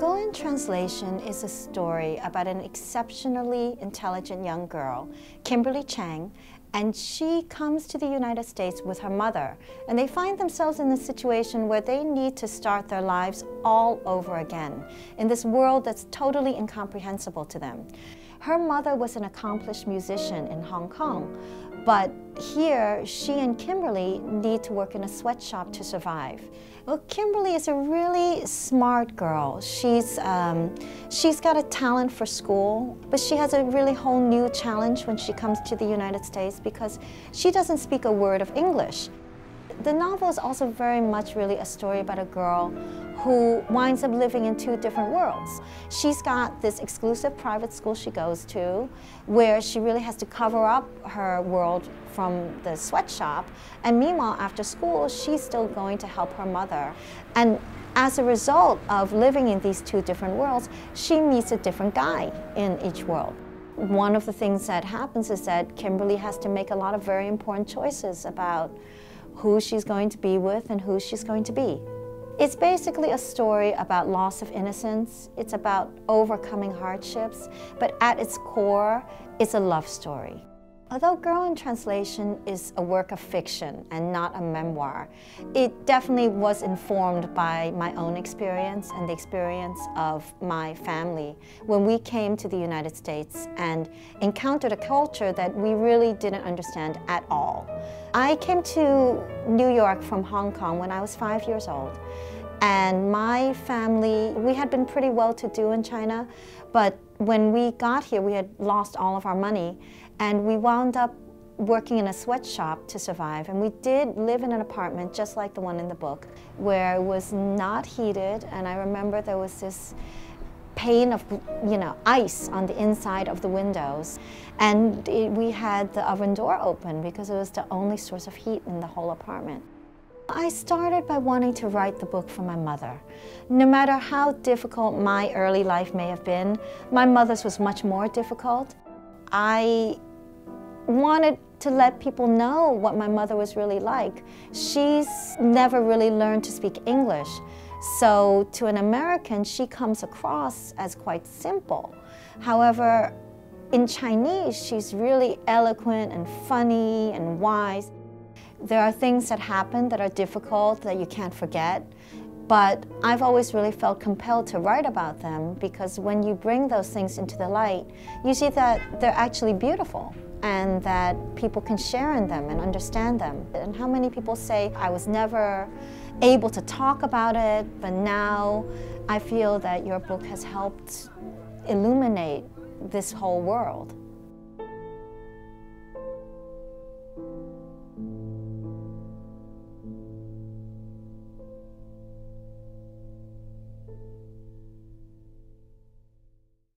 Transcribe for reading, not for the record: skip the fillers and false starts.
In Translation is a story about an exceptionally intelligent young girl, Kimberly Chang, and she comes to the United States with her mother, and they find themselves in a situation where they need to start their lives all over again in this world that's totally incomprehensible to them. Her mother was an accomplished musician in Hong Kong, but here she and Kimberly need to work in a sweatshop to survive. Well, Kimberly is a really smart girl. She's got a talent for school, but she has a really whole new challenge when she comes to the United States because she doesn't speak a word of English. The novel is also very much really a story about a girl who winds up living in two different worlds. She's got this exclusive private school she goes to where she really has to cover up her world from the sweatshop, and meanwhile after school she's still going to help her mother. And as a result of living in these two different worlds, she meets a different guy in each world. One of the things that happens is that Kimberly has to make a lot of very important choices about who she's going to be with and who she's going to be. It's basically a story about loss of innocence. It's about overcoming hardships, but at its core, it's a love story. Although Girl in Translation is a work of fiction and not a memoir, it definitely was informed by my own experience and the experience of my family when we came to the United States and encountered a culture that we really didn't understand at all. I came to New York from Hong Kong when I was 5 years old. And my family, we had been pretty well-to-do in China, but when we got here, we had lost all of our money, and we wound up working in a sweatshop to survive. And we did live in an apartment just like the one in the book, where it was not heated, and I remember there was this pane of, ice on the inside of the windows. And we had the oven door open because it was the only source of heat in the whole apartment. I started by wanting to write the book for my mother. No matter how difficult my early life may have been, my mother's was much more difficult. I wanted to let people know what my mother was really like. She's never really learned to speak English, so to an American, she comes across as quite simple. However, in Chinese, she's really eloquent and funny and wise. There are things that happen that are difficult that you can't forget, but I've always really felt compelled to write about them because when you bring those things into the light, you see that they're actually beautiful and that people can share in them and understand them. And how many people say, I was never able to talk about it, but now I feel that your book has helped illuminate this whole world.